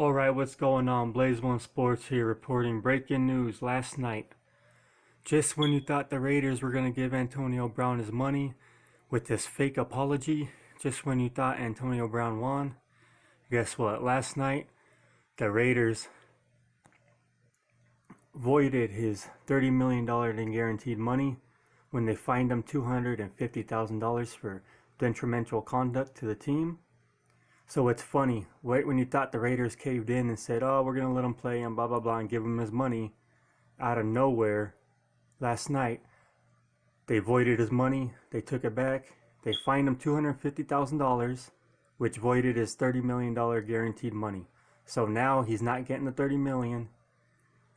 Alright, what's going on? Blaze One Sports here reporting breaking news last night. Just when you thought the Raiders were going to give Antonio Brown his money with this fake apology, just when you thought Antonio Brown won, guess what? Last night, the Raiders voided his $30 million in guaranteed money when they fined him $250,000 for detrimental conduct to the team. So it's funny, right when you thought the Raiders caved in and said, oh, we're going to let him play and blah, blah, blah, and give him his money, out of nowhere, last night, they voided his money, they took it back, they fined him $250,000, which voided his $30 million guaranteed money. So now he's not getting the $30 million,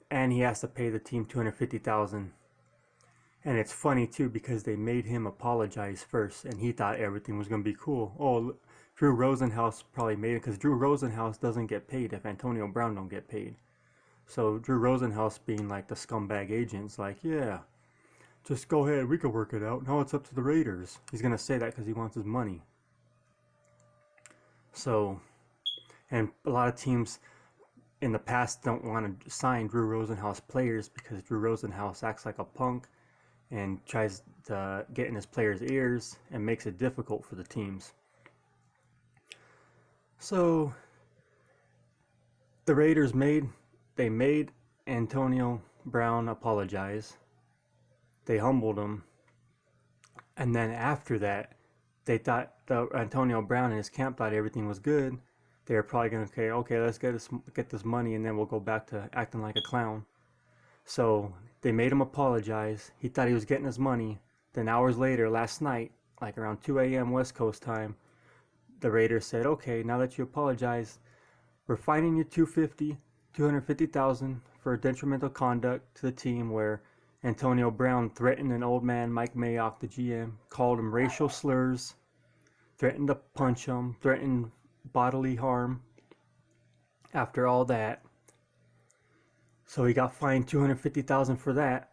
and he has to pay the team $250,000. And it's funny too because they made him apologize first, and he thought everything was going to be cool. Oh, Drew Rosenhaus probably made it because Drew Rosenhaus doesn't get paid if Antonio Brown don't get paid. So Drew Rosenhaus, being like the scumbag agent's like, yeah, just go ahead, we could work it out. Now it's up to the Raiders. He's going to say that because he wants his money. So, and a lot of teams in the past don't want to sign Drew Rosenhaus players because Drew Rosenhaus acts like a punk and tries to get in his players' ears and makes it difficult for the teams. So the Raiders made Antonio Brown apologize. They humbled him. And then after that, they thought Antonio Brown and his camp thought everything was good. They were probably going to okay, let's get this money and then we'll go back to acting like a clown. So they made him apologize. He thought he was getting his money. Then hours later, last night, like around 2 a.m. West Coast time, the Raiders said, okay, now that you apologize, we're fining you $250,000 for detrimental conduct to the team where Antonio Brown threatened an old man, Mike Mayock, the GM, called him racial slurs, threatened to punch him, threatened bodily harm. After all that, so he got fined $250,000 for that,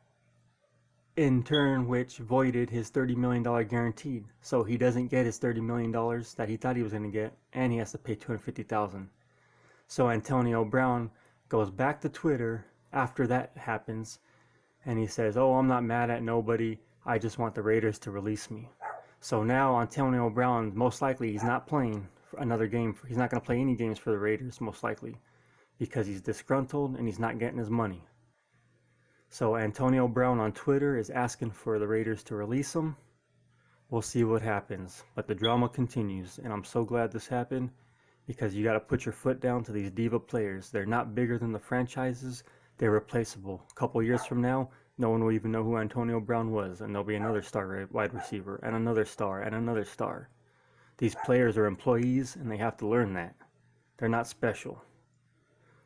in turn which voided his $30 million guaranteed. So he doesn't get his $30 million that he thought he was going to get, and he has to pay $250,000. So Antonio Brown goes back to Twitter after that happens, and he says, oh, I'm not mad at nobody, I just want the Raiders to release me. So now Antonio Brown, most likely he's not playing for another game. He's not going to play any games for the Raiders, most likely, because he's disgruntled and he's not getting his money. So Antonio Brown on Twitter is asking for the Raiders to release him. We'll see what happens. But the drama continues, and I'm so glad this happened because you got to put your foot down to these diva players. They're not bigger than the franchises. They're replaceable. A couple years from now, no one will even know who Antonio Brown was, and there'll be another star wide receiver, and another star, and another star. These players are employees, and they have to learn that. They're not special.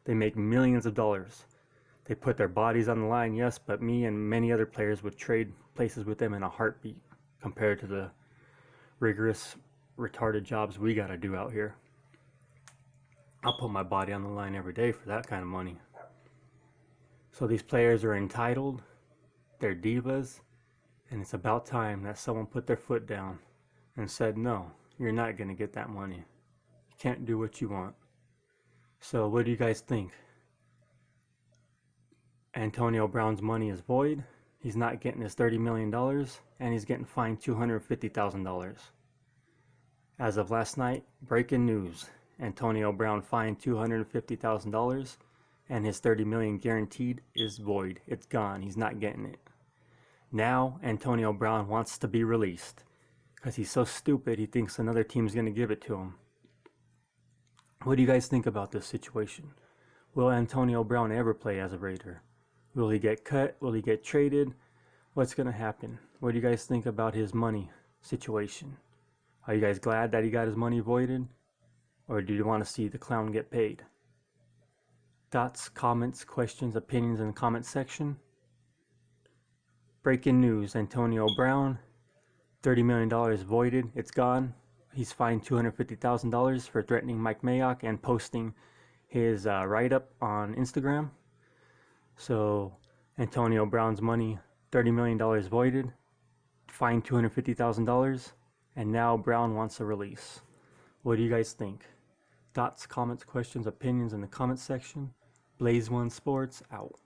They make millions of dollars. They put their bodies on the line, yes, but me and many other players would trade places with them in a heartbeat compared to the rigorous, retarded jobs we gotta do out here. I'll put my body on the line every day for that kind of money. So these players are entitled, they're divas, and it's about time that someone put their foot down and said, no, you're not gonna get that money. You can't do what you want. So what do you guys think? Antonio Brown's money is void. He's not getting his $30 million, and he's getting fined $250,000. As of last night, breaking news. Antonio Brown fined $250,000, and his $30 million guaranteed is void. It's gone. He's not getting it. Now, Antonio Brown wants to be released because he's so stupid he thinks another team's going to give it to him. What do you guys think about this situation? Will Antonio Brown ever play as a Raider? Will he get cut? Will he get traded? What's going to happen? What do you guys think about his money situation? Are you guys glad that he got his money voided? Or do you want to see the clown get paid? Thoughts, comments, questions, opinions in the comment section. Breaking news, Antonio Brown, $30 million voided. It's gone. He's fined $250,000 for threatening Mike Mayock and posting his write-up on Instagram. So Antonio Brown's money, $30 million voided, fined $250,000, and now Brown wants a release. What do you guys think? Thoughts, comments, questions, opinions in the comments section. Blaze One Sports out.